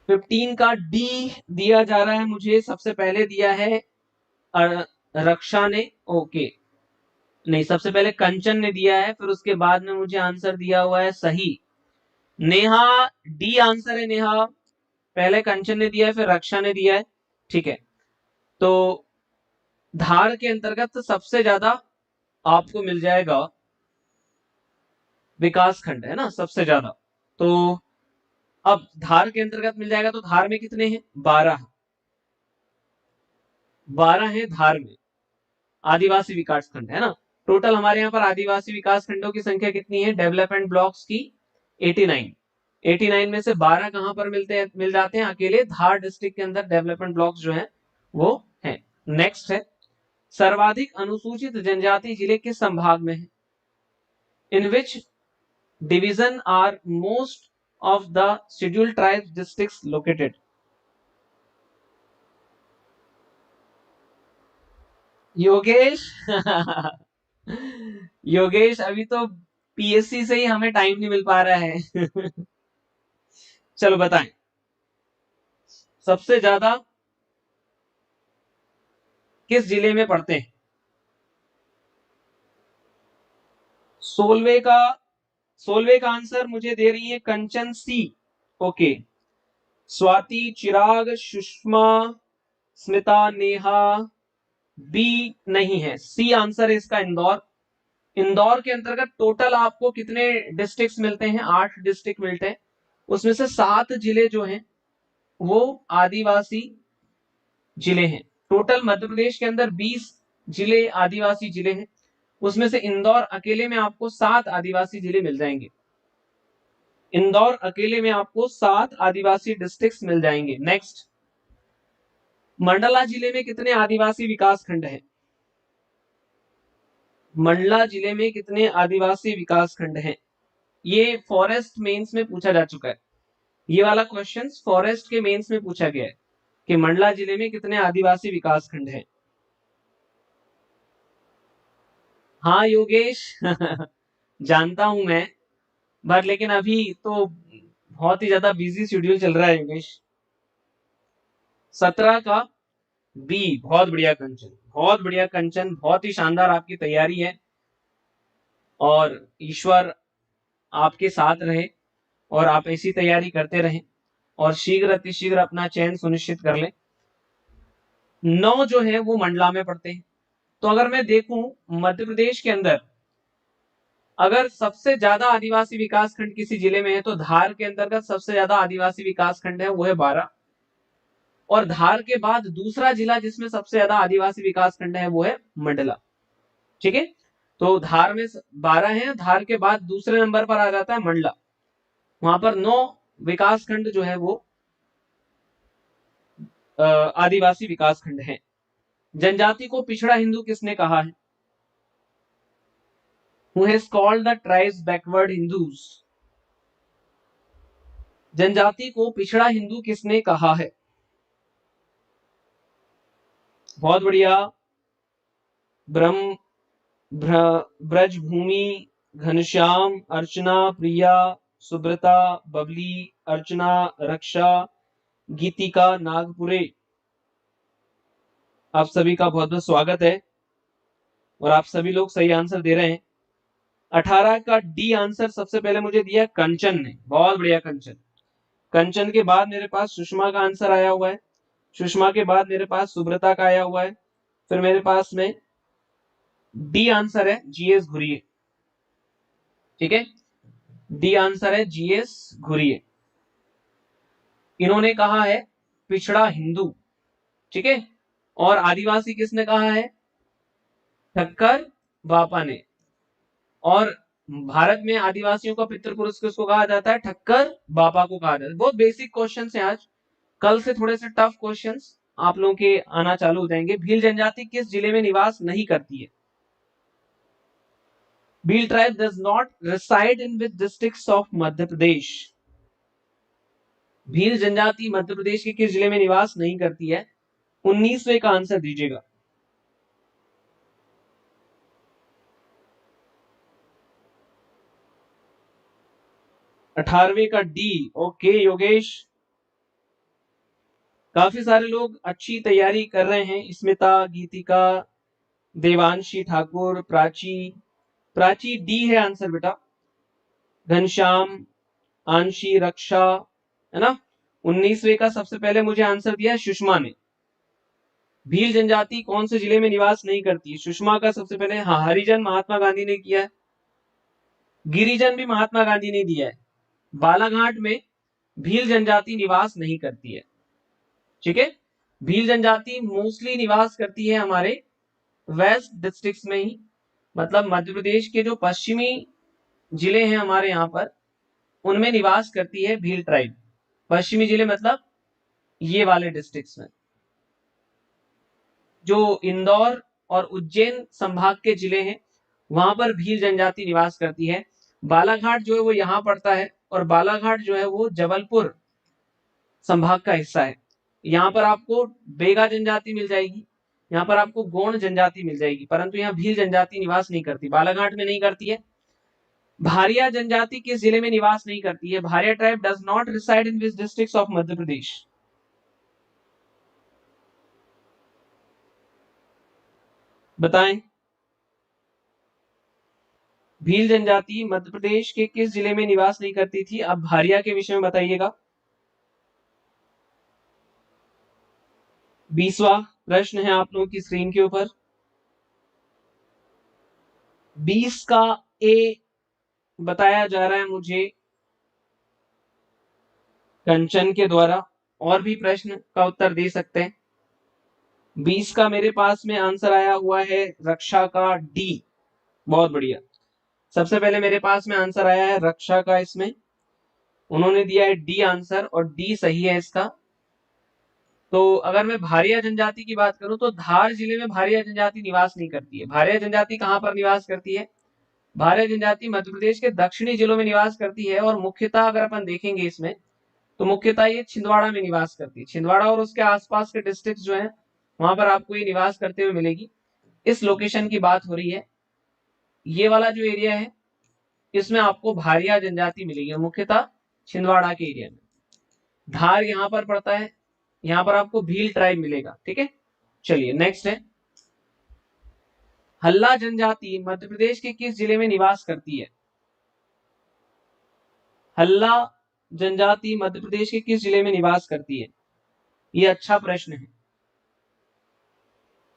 फिफ्टीन का डी दिया जा रहा है मुझे। सबसे पहले दिया है रक्षा ने, ओके नहीं, सबसे पहले कंचन ने दिया है, फिर उसके बाद में मुझे आंसर दिया हुआ है सही नेहा। डी आंसर है नेहा। पहले कंचन ने दिया है, फिर रक्षा ने दिया है, ठीक है। तो धार के अंतर्गत सबसे ज्यादा आपको मिल जाएगा विकास खंड, है ना, सबसे ज्यादा। तो अब धार के अंतर्गत मिल जाएगा, तो धार में कितने हैं? 12। 12 है धार में आदिवासी विकास खंड, है ना। टोटल हमारे यहाँ पर आदिवासी विकास खंडों की संख्या कितनी है डेवलपमेंट ब्लॉक्स की? 89। 89 में से 12 कहां पर मिल जाते हैं? अकेले धार डिस्ट्रिक्ट के अंदर डेवलपमेंट ब्लॉक्स जो है वो है। नेक्स्ट है, सर्वाधिक अनुसूचित जनजाति जिले किस संभाग में है? In which division are most of the scheduled tribes districts located? Yogesh Yogesh, अभी तो पीएससी से ही हमें टाइम नहीं मिल पा रहा है चलो बताएं, सबसे ज्यादा किस जिले में पढ़ते हैं? 16वें का आंसर मुझे दे रही है कंचन सी, ओके। स्वाति, चिराग, सुषमा, स्मिता, नेहा, बी नहीं है, सी आंसर है इसका इंदौर। इंदौर के अंतर्गत टोटल आपको कितने डिस्ट्रिक्ट्स मिलते हैं? 8 डिस्ट्रिक्ट मिलते हैं। उसमें से 7 जिले जो हैं वो आदिवासी जिले हैं। टोटल मध्य प्रदेश के अंदर 20 जिले आदिवासी जिले हैं, उसमें से इंदौर अकेले में आपको 7 आदिवासी जिले मिल जाएंगे। इंदौर अकेले में आपको 7 आदिवासी डिस्ट्रिक्ट्स मिल जाएंगे। नेक्स्ट, मंडला जिले में कितने आदिवासी विकास खंड हैं? मंडला जिले में कितने आदिवासी विकास खंड हैं? ये फॉरेस्ट मेंस में पूछा जा चुका है। ये वाला क्वेश्चन फॉरेस्ट के मेंस में पूछा गया है। कि मंडला जिले में कितने आदिवासी विकास खंड हैं। हाँ योगेश जानता हूं मैं, बट लेकिन अभी तो बहुत ही ज्यादा बिजी शेड्यूल चल रहा है योगेश। 17 का बी, बहुत बढ़िया कंचन, बहुत बढ़िया कंचन, बहुत ही शानदार आपकी तैयारी है और ईश्वर आपके साथ रहे और आप ऐसी तैयारी करते रहें और शीघ्र अतिशीघ्र अपना चयन सुनिश्चित कर लें। 9 जो है वो मंडला में पड़ते हैं। तो अगर मैं देखूं मध्य प्रदेश के अंदर अगर सबसे ज्यादा आदिवासी विकास खंड किसी जिले में है तो धार के अंतर्गत सबसे ज्यादा आदिवासी विकास खंड है वो है 12, और धार के बाद दूसरा जिला जिसमें सबसे ज्यादा आदिवासी विकास खंड है वो है मंडला। ठीक है, तो धार में 12 है, धार के बाद दूसरे नंबर पर आ जाता है मंडला, वहां पर 9 विकास खंड जो है वो आदिवासी विकास खंड है। जनजाति को पिछड़ा हिंदू किसने कहा है? Who has called the tribes backward Hindus? जनजाति को पिछड़ा हिंदू किसने कहा है? बहुत बढ़िया। ब्रह्म ब्रजभूमि, घनश्याम, अर्चना, प्रिया, सुब्रता, बबली, अर्चना, रक्षा, गीतिका, नागपुरे, आप सभी का बहुत बहुत स्वागत है और आप सभी लोग सही आंसर दे रहे हैं। 18 का डी आंसर सबसे पहले मुझे दिया कंचन ने, बहुत बढ़िया कंचन। कंचन के बाद मेरे पास सुषमा का आंसर आया हुआ है, सुषमा के बाद मेरे पास सुब्रता का आया हुआ है, फिर मेरे पास में डी आंसर है जीएस घुरिए। ठीक है, डी आंसर है जीएस घुरिए। इन्होंने कहा है पिछड़ा हिंदू। ठीक है, और आदिवासी किसने कहा है? ठक्कर बापा ने। और भारत में आदिवासियों का पितृपुरुष किसको कहा जाता है? ठक्कर बापा को कहा जाता है। बहुत बेसिक क्वेश्चंस हैं आज, कल से थोड़े से टफ क्वेश्चंस आप लोगों के आना चालू हो जाएंगे। भील जनजाति किस जिले में निवास नहीं करती है? Bhil tribe does not reside in which districts of Madhya Pradesh? Bhil जनजाति मध्य प्रदेश के किस जिले में निवास नहीं करती है? 19वें का आंसर दीजिएगा। अठारहवें का डी। ओके योगेश, काफी सारे लोग अच्छी तैयारी कर रहे हैं। स्मिता, गीतिका, देवांशी ठाकुर, प्राची, प्राची डी है आंसर बेटा। घनश्याम, आंशी, रक्षा, है ना। 19वें का सबसे पहले मुझे आंसर दिया सुषमा ने। भील जनजाति कौन से जिले में निवास नहीं करती है? सुषमा का सबसे पहले, हाँ, हरिजन महात्मा गांधी ने किया है, गिरिजन भी महात्मा गांधी ने दिया है। बालाघाट में भील जनजाति निवास नहीं करती है। ठीक है, भील जनजाति मोस्टली निवास करती है हमारे वेस्ट डिस्ट्रिक्ट्स में ही, मतलब मध्य प्रदेश के जो पश्चिमी जिले हैं हमारे यहाँ पर, उनमें निवास करती है भील ट्राइब। पश्चिमी जिले मतलब ये वाले डिस्ट्रिक्ट्स में, जो इंदौर और उज्जैन संभाग के जिले हैं वहां पर भील जनजाति निवास करती है। बालाघाट जो है वो यहाँ पड़ता है, और बालाघाट जो है वो जबलपुर संभाग का हिस्सा है। यहाँ पर आपको बेगा जनजाति मिल जाएगी, यहाँ पर आपको गोंड जनजाति मिल जाएगी, परंतु यहाँ भील जनजाति निवास नहीं करती, बालाघाट में नहीं करती है। भारिया जनजाति किस जिले में निवास नहीं करती है? Bhariya tribe does not reside in which districts of Madhya Pradesh? बताएं। भील जनजाति मध्य प्रदेश के किस जिले में निवास नहीं करती थी? अब भारिया के विषय में बताइएगा। 20वां प्रश्न है आप लोगों की स्क्रीन के ऊपर। 20 का ए बताया जा रहा है मुझे कंचन के द्वारा, और भी प्रश्न का उत्तर दे सकते हैं। 20 का मेरे पास में आंसर आया हुआ है रक्षा का डी, बहुत बढ़िया। सबसे पहले मेरे पास में आंसर आया है रक्षा का, इसमें उन्होंने दिया है डी आंसर, और डी सही है इसका। तो अगर मैं भारिया जनजाति की बात करूं तो धार जिले में भारिया जनजाति निवास नहीं करती है। भारिया जनजाति कहां पर निवास करती है? भारिया जनजाति मध्य प्रदेश के दक्षिणी जिलों में निवास करती है, और मुख्यतः अगर अपन देखेंगे इसमें तो मुख्यतः ये छिंदवाड़ा में निवास करती है। छिंदवाड़ा और उसके आसपास के डिस्ट्रिक्ट जो है वहां पर आपको ये निवास करते हुए मिलेगी। इस लोकेशन की बात हो रही है। ये वाला जो एरिया है इसमें आपको भारिया जनजाति मिलेगी, मुख्यतः छिंदवाड़ा के एरिया में। धार यहाँ पर पड़ता है, यहाँ पर आपको भील ट्राइब मिलेगा। ठीक है, चलिए नेक्स्ट है, हल्ला जनजाति मध्य प्रदेश के किस जिले में निवास करती है? हल्ला जनजाति मध्य प्रदेश के किस जिले में निवास करती है? ये अच्छा प्रश्न है।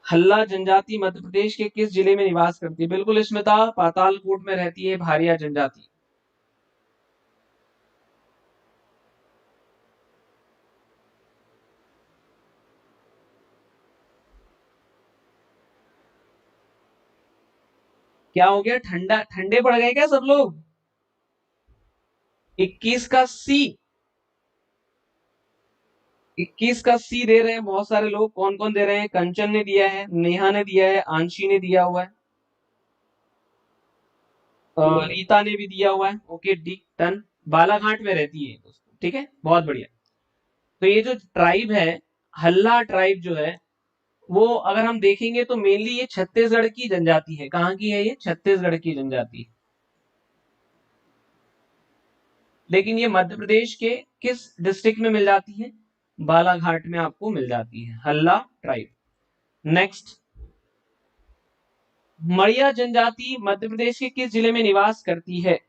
हल्ला जनजाति मध्य प्रदेश के किस जिले में निवास करती है? बिल्कुल स्मिता, पातालकोट में रहती है भारिया जनजाति। क्या हो गया, ठंडा ठंडे पड़ गए क्या सब लोग? 21 का सी, 21 का सी दे रहे हैं बहुत सारे लोग। कौन कौन दे रहे हैं? कंचन ने दिया है, नेहा ने दिया है, आंशी ने दिया हुआ है, रीता ने भी दिया हुआ है। ओके डी टन, बालाघाट में रहती है दोस्तों। ठीक है, बहुत बढ़िया। तो ये जो ट्राइब है, हल्ला ट्राइब जो है, वो अगर हम देखेंगे तो मेनली ये छत्तीसगढ़ की जनजाति है। कहाँ की है ये? छत्तीसगढ़ की जनजाति। लेकिन ये मध्य प्रदेश के किस डिस्ट्रिक्ट में मिल जाती है? बालाघाट में आपको मिल जाती है हल्ला ट्राइब। नेक्स्ट, मड़िया जनजाति मध्य प्रदेश के किस जिले में निवास करती है?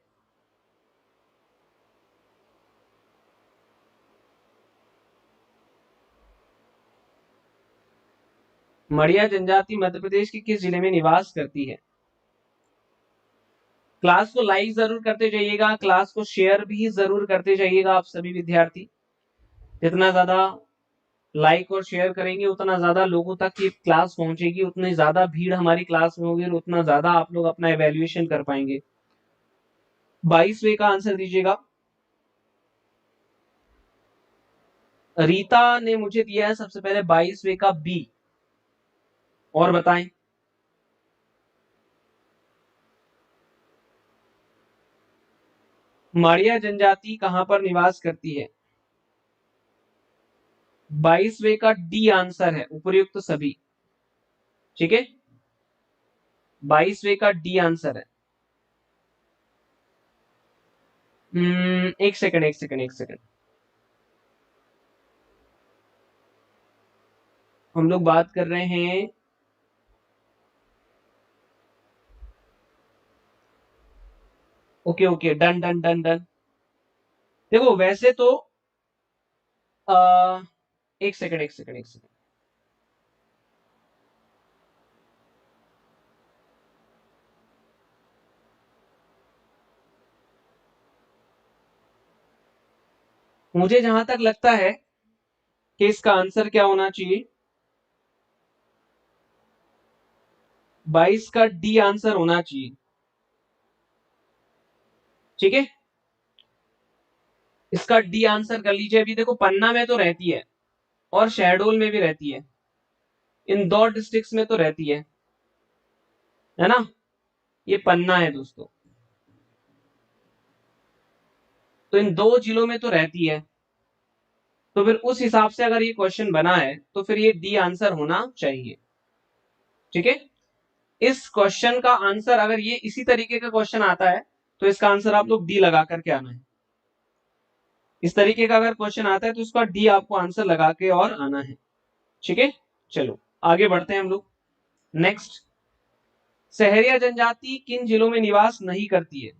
मड़िया जनजाति मध्य प्रदेश के किस जिले में निवास करती है? क्लास को लाइक जरूर करते जाइएगा, क्लास को शेयर भी जरूर करते जाइएगा आप सभी विद्यार्थी। जितना ज्यादा लाइक और शेयर करेंगे उतना ज्यादा लोगों तक ये क्लास पहुंचेगी, उतनी ज्यादा भीड़ हमारी क्लास में होगी और उतना ज्यादा आप लोग अपना एवेल्युएशन कर पाएंगे। 22वें का आंसर दीजिएगा। रीता ने मुझे दिया है सबसे पहले 22वें का बी। और बताएं। माड़िया जनजाति कहां पर निवास करती है? 22वें का डी आंसर है, उपयुक्त सभी। ठीक है, 22वें का डी आंसर है। एक सेकंड एक सेकंड एक सेकंड, हम लोग बात कर रहे हैं। Okay okay, done done done done. देखो वैसे तो आ, एक सेकंड एक सेकंड एक सेकंड, मुझे जहां तक लगता है कि इसका आंसर क्या होना चाहिए, 22 का डी आंसर होना चाहिए। ठीक है, इसका डी आंसर कर लीजिए। अभी देखो पन्ना में तो रहती है और शहडोल में भी रहती है, इन दो डिस्ट्रिक्ट्स में तो रहती है ना। ये पन्ना है दोस्तों, तो इन दो जिलों में तो रहती है। तो फिर उस हिसाब से अगर ये क्वेश्चन बना है तो फिर ये डी आंसर होना चाहिए। ठीक है, इस क्वेश्चन का आंसर अगर ये इसी तरीके का क्वेश्चन आता है तो इसका आंसर आप लोग डी लगा करके आना है। इस तरीके का अगर क्वेश्चन आता है तो इसका डी आपको आंसर लगा के और आना है। ठीक है, चलो आगे बढ़ते हैं हम लोग। नेक्स्ट, सहरिया जनजाति किन जिलों में निवास नहीं करती है?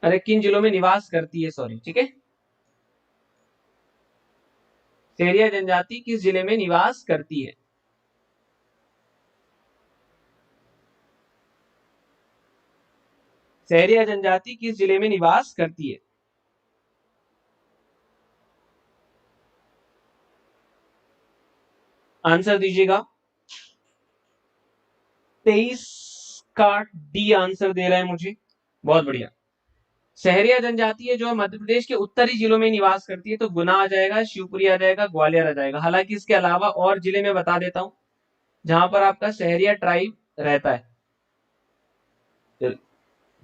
अरे किन जिलों में निवास करती है, सॉरी। ठीक है, सहरिया जनजाति किस जिले में निवास करती है? सहरिया जनजाति किस जिले में निवास करती है? आंसर दीजिएगा। 23 का डी आंसर दे रहे हैं मुझे, बहुत बढ़िया। सहरिया जनजाति है जो मध्य प्रदेश के उत्तरी जिलों में निवास करती है, तो गुना आ जाएगा, शिवपुरी आ जाएगा, ग्वालियर आ जाएगा। हालांकि इसके अलावा और जिले में बता देता हूं जहां पर आपका सहरिया ट्राइब रहता है।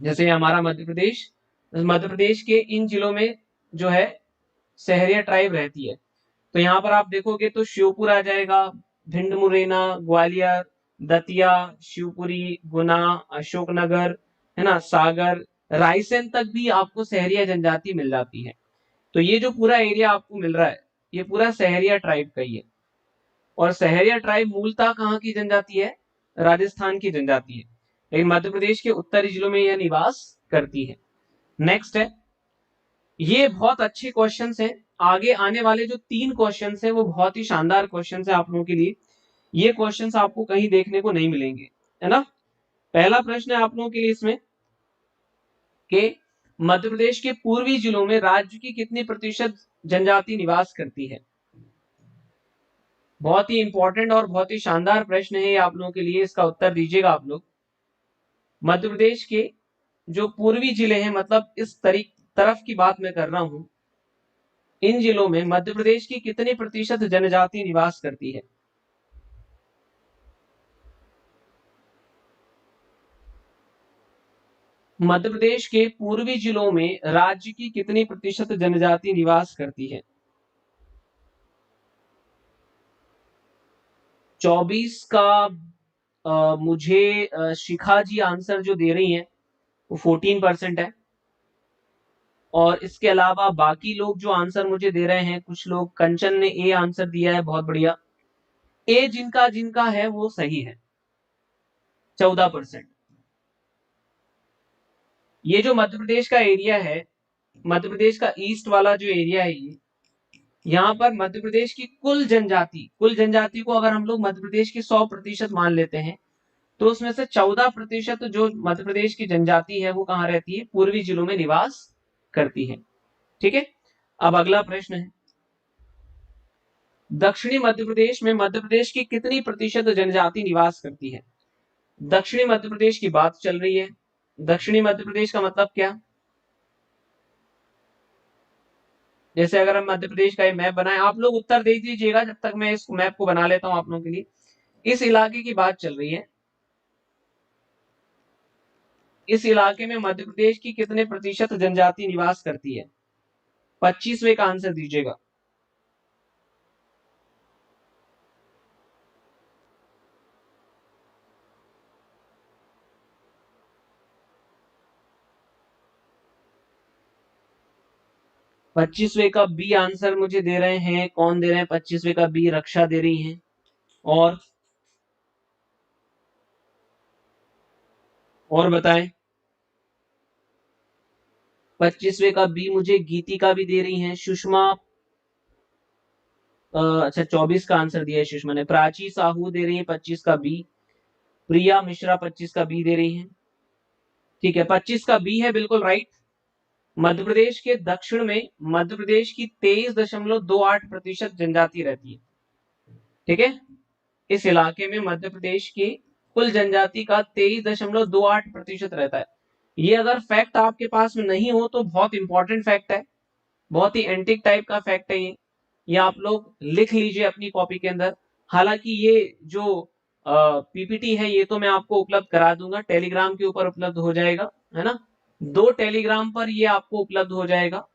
जैसे हमारा मध्य प्रदेश के इन जिलों में जो है सहरिया ट्राइब रहती है। तो यहाँ पर आप देखोगे तो श्योपुर आ जाएगा, भिंड मुरैना, ग्वालियर, दतिया, शिवपुरी, गुना, अशोकनगर, है ना, सागर, रायसेन तक भी आपको सहरिया जनजाति मिल जाती है। तो ये जो पूरा एरिया आपको मिल रहा है, ये पूरा सहरिया ट्राइब का ही है। और सहरिया ट्राइब मूलतः कहाँ की जनजाति है? राजस्थान की जनजाति है, लेकिन मध्य प्रदेश के उत्तरी जिलों में यह निवास करती है। नेक्स्ट है, ये बहुत अच्छे क्वेश्चंस हैं। आगे आने वाले जो 3 क्वेश्चंस हैं वो बहुत ही शानदार क्वेश्चंस हैं आप लोगों के लिए। ये क्वेश्चंस आपको कहीं देखने को नहीं मिलेंगे, है ना। पहला प्रश्न है आप लोगों के लिए इसमें कि मध्य प्रदेश के पूर्वी जिलों में राज्य की कितनी प्रतिशत जनजाति निवास करती है। बहुत ही इंपॉर्टेंट और बहुत ही शानदार प्रश्न है ये आप लोगों के लिए, इसका उत्तर दीजिएगा आप लोग। मध्य प्रदेश के जो पूर्वी जिले हैं, मतलब इस तरफ की बात मैं कर रहा हूं, इन जिलों में मध्य प्रदेश की कितनी प्रतिशत जनजाति निवास करती है। मध्य प्रदेश के पूर्वी जिलों में राज्य की कितनी प्रतिशत जनजाति निवास करती है। 24 का मुझे शिखा जी आंसर जो दे रही हैं वो 14% है। और इसके अलावा बाकी लोग जो आंसर मुझे दे रहे हैं, कुछ लोग, कंचन ने ए आंसर दिया है, बहुत बढ़िया। ए जिनका जिनका है वो सही है, 14%। ये जो मध्य प्रदेश का एरिया है, मध्य प्रदेश का ईस्ट वाला जो एरिया है, ये यहाँ पर मध्य प्रदेश की कुल जनजाति को अगर हम लोग मध्य प्रदेश की 100% मान लेते हैं, तो उसमें से 14% जो मध्य प्रदेश की जनजाति है वो कहाँ रहती है? पूर्वी जिलों में निवास करती है। ठीक है, अब अगला प्रश्न है, दक्षिणी मध्य प्रदेश में मध्य प्रदेश की कितनी प्रतिशत जनजाति निवास करती है। दक्षिणी मध्य प्रदेश की बात चल रही है। दक्षिणी मध्य प्रदेश का मतलब क्या? जैसे अगर हम मध्य प्रदेश का मैप बनाए, आप लोग उत्तर दे दीजिएगा जब तक मैं इस मैप को बना लेता हूं आप लोगों के लिए। इस इलाके की बात चल रही है, इस इलाके में मध्य प्रदेश की कितने प्रतिशत जनजाति निवास करती है? 25वें का आंसर दीजिएगा। पच्चीसवें का बी आंसर मुझे दे रहे हैं, कौन दे रहे हैं? 25वें का बी रक्षा दे रही हैं। और बताएं। 25वें का बी मुझे गीतिका भी दे रही हैं, सुषमा, अच्छा 24 का आंसर दिया है सुषमा ने। प्राची साहू दे रही है 25 का बी। प्रिया मिश्रा 25 का बी दे रही हैं। ठीक है, 25 का बी है बिल्कुल राइट। मध्य प्रदेश के दक्षिण में मध्य प्रदेश की 23.28% जनजाति रहती है। ठीक है, इस इलाके में मध्य प्रदेश की कुल जनजाति का 23.28% रहता है। ये अगर फैक्ट आपके पास में नहीं हो तो बहुत इंपॉर्टेंट फैक्ट है, बहुत ही एंटिक टाइप का फैक्ट है ये आप लोग लिख लीजिए अपनी कॉपी के अंदर। हालांकि ये जो पीपीटी है ये तो मैं आपको उपलब्ध करा दूंगा, टेलीग्राम के ऊपर उपलब्ध हो जाएगा, है ना। 2 टेलीग्राम पर ये आपको उपलब्ध हो जाएगा,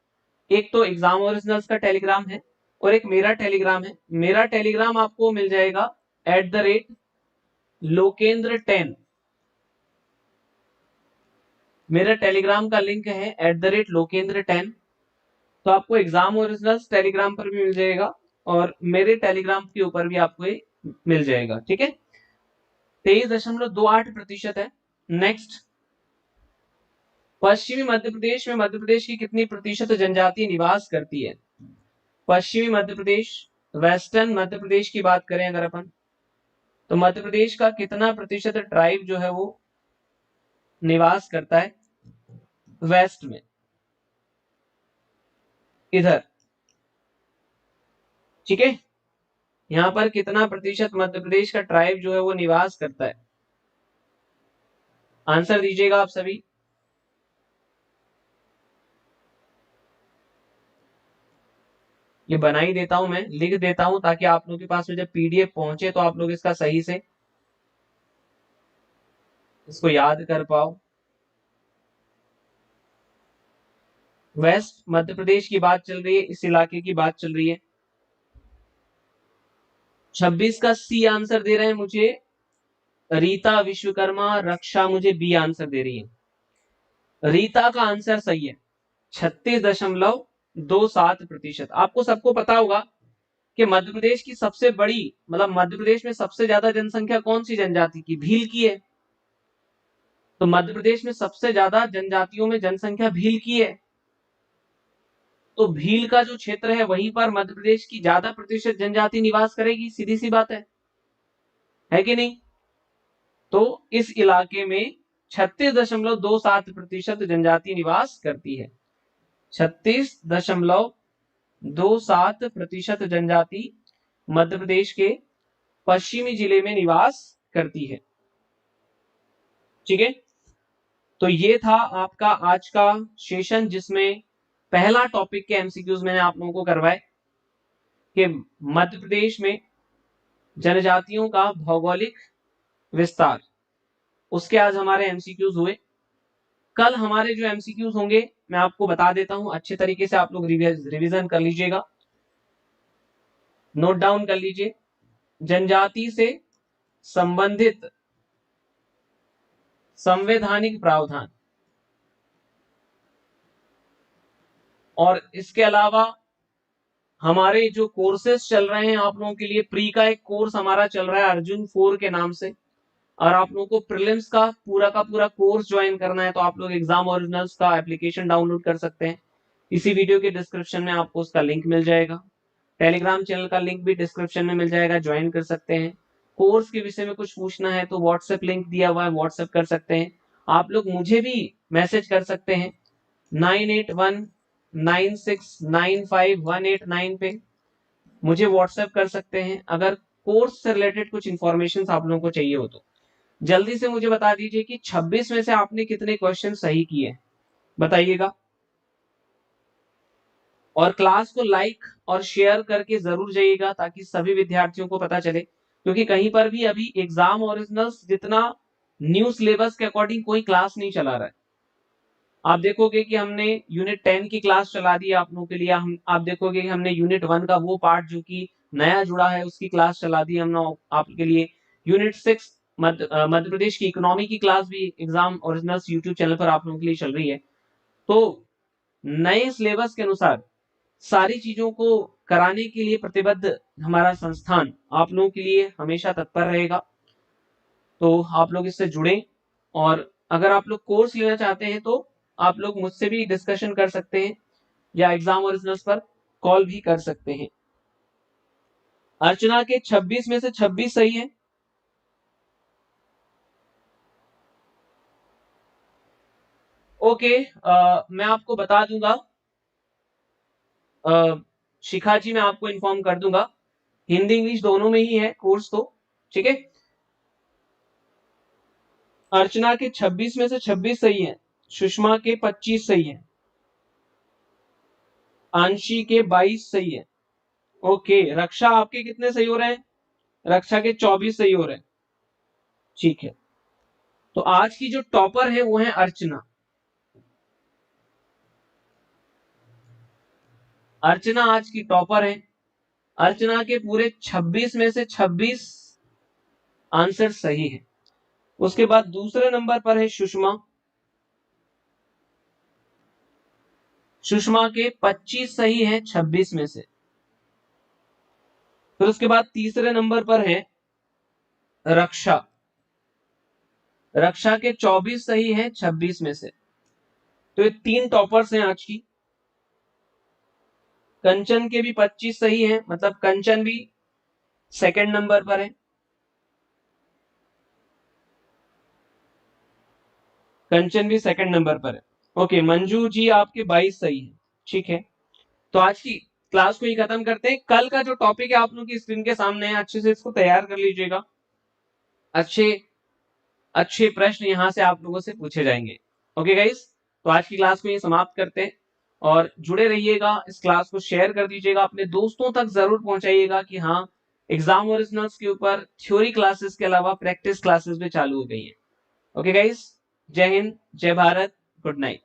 एक तो एग्जाम ओरिजिनल्स का टेलीग्राम है और एक मेरा टेलीग्राम है। मेरा टेलीग्राम आपको मिल जाएगा @लोकेंद्र10। मेरा टेलीग्राम का लिंक है @लोकेंद्र10। तो आपको एग्जाम ओरिजिनल्स टेलीग्राम पर भी मिल जाएगा और मेरे टेलीग्राम के ऊपर भी आपको ये मिल जाएगा। ठीक है, 23.28% है। नेक्स्ट, पश्चिमी मध्य प्रदेश में मध्य प्रदेश की कितनी प्रतिशत जनजाति निवास करती है? पश्चिमी मध्य प्रदेश, वेस्टर्न मध्य प्रदेश की बात करें अगर अपन, तो मध्य प्रदेश का कितना प्रतिशत ट्राइब जो है वो निवास करता है वेस्ट में, इधर। ठीक है, यहां पर कितना प्रतिशत मध्य प्रदेश का ट्राइब जो है वो निवास करता है? आंसर दीजिएगा आप सभी। ये बना ही देता हूं, मैं लिख देता हूं ताकि आप लोगों के पास में जब पीडीएफ पहुंचे तो आप लोग इसका सही से इसको याद कर पाओ। वेस्ट मध्य प्रदेश की बात चल रही है, इस इलाके की बात चल रही है। 26 का सी आंसर दे रहे हैं मुझे रीता विश्वकर्मा। रक्षा मुझे बी आंसर दे रही है। रीता का आंसर सही है, 36.27%। आपको सबको पता होगा कि मध्य प्रदेश की सबसे बड़ी, मतलब मध्य प्रदेश में सबसे ज्यादा जनसंख्या कौन सी जनजाति की? भील की है। तो मध्य प्रदेश में सबसे ज्यादा जनजातियों में जनसंख्या भील की है। तो भील का जो क्षेत्र है वहीं पर मध्य प्रदेश की ज्यादा प्रतिशत जनजाति निवास करेगी, सीधी सी बात है कि नहीं? तो इस इलाके में 36.27% जनजाति निवास करती है। 36.27% जनजाति मध्य प्रदेश के पश्चिमी जिले में निवास करती है। ठीक है, तो ये था आपका आज का सेशन, जिसमें पहला टॉपिक के एमसीक्यूज मैंने आप लोगों को करवाए कि मध्य प्रदेश में जनजातियों का भौगोलिक विस्तार, उसके आज हमारे एमसीक्यूज हुए। कल हमारे जो एमसीक्यूज होंगे मैं आपको बता देता हूं, अच्छे तरीके से आप लोग रिवीजन कर लीजिएगा, नोट डाउन कर लीजिए। जनजाति से संबंधित संवैधानिक प्रावधान, और इसके अलावा हमारे जो कोर्सेज चल रहे हैं आप लोगों के लिए, प्री का एक कोर्स हमारा चल रहा है अर्जुन 4 के नाम से, और आप लोगों को प्रीलिम्स का पूरा कोर्स ज्वाइन करना है तो आप लोग एग्जाम ओरिजिनल्स का एप्लीकेशन डाउनलोड कर सकते हैं। इसी वीडियो के डिस्क्रिप्शन में आपको उसका लिंक मिल जाएगा। टेलीग्राम चैनल का लिंक भी डिस्क्रिप्शन में मिल जाएगा, ज्वाइन कर सकते हैं। कोर्स के विषय में कुछ पूछना है तो व्हाट्सएप लिंक दिया हुआ है, व्हाट्सएप कर सकते हैं। आप लोग मुझे भी मैसेज कर सकते हैं 9819695189 पे, मुझे व्हाट्सएप कर सकते हैं अगर कोर्स से रिलेटेड कुछ इंफॉर्मेशन आप लोगों को चाहिए हो तो। जल्दी से मुझे बता दीजिए कि 26 में से आपने कितने क्वेश्चन सही किए, बताइएगा। और क्लास को लाइक और शेयर करके जरूर जाइएगा ताकि सभी विद्यार्थियों को पता चले, क्योंकि कहीं पर भी अभी एग्जाम ओरिजिनल्स जितना न्यू सिलेबस के अकॉर्डिंग कोई क्लास नहीं चला रहा है। आप देखोगे कि हमने यूनिट 10 की क्लास चला दी आप लोगों के लिए, आप देखोगे कि हमने यूनिट 1 का वो पार्ट जो कि नया जुड़ा है उसकी क्लास चला दी हमने आपके लिए। यूनिट 6 मध्य प्रदेश की इकोनॉमी की क्लास भी एग्जाम ओरिजिनल्स यूट्यूब चैनल पर आप लोगों के लिए चल रही है। तो नए सिलेबस के अनुसार सारी चीजों को कराने के लिए प्रतिबद्ध हमारा संस्थान आप लोगों के लिए हमेशा तत्पर रहेगा। तो आप लोग इससे जुड़े, और अगर आप लोग कोर्स लेना चाहते हैं तो आप लोग मुझसे भी डिस्कशन कर सकते हैं या एग्जाम ओरिजिनल्स पर कॉल भी कर सकते हैं। अर्चना के 26 में से 26 सही है। ओके, मैं आपको बता दूंगा, शिखा जी मैं आपको इन्फॉर्म कर दूंगा, हिंदी इंग्लिश दोनों में ही है कोर्स तो, ठीक है। अर्चना के 26 में से 26 सही है, सुषमा के 25 सही है, आंशी के 22 सही है। ओके, रक्षा आपके कितने सही हो रहे हैं? रक्षा के 24 सही हो रहे हैं, ठीक है। तो आज की जो टॉपर है वो है अर्चना। अर्चना आज की टॉपर है। अर्चना के पूरे 26 में से 26 आंसर सही है। उसके बाद दूसरे नंबर पर है सुषमा। सुषमा के 25 सही है 26 में से। फिर उसके बाद तीसरे नंबर पर है रक्षा। रक्षा के 24 सही है 26 में से। तो ये 3 टॉपर्स हैं आज की। कंचन के भी 25 सही है, मतलब कंचन भी सेकंड नंबर पर है। कंचन भी सेकंड नंबर पर है। ओके, मंजू जी आपके 22 सही है, ठीक है। तो आज की क्लास को ही खत्म करते हैं। कल का जो टॉपिक है आप लोगों की स्क्रीन के सामने है, अच्छे से इसको तैयार कर लीजिएगा। अच्छे अच्छे प्रश्न यहां से आप लोगों से पूछे जाएंगे। ओके गाइस, तो आज की क्लास को ये समाप्त करते हैं, और जुड़े रहिएगा, इस क्लास को शेयर कर दीजिएगा, अपने दोस्तों तक जरूर पहुंचाइएगा कि हाँ, एग्जाम ओरिजिनल्स के ऊपर थ्योरी क्लासेस के अलावा प्रैक्टिस क्लासेस भी चालू हो गई है। ओके गाइस, जय हिंद, जय भारत, गुड नाइट।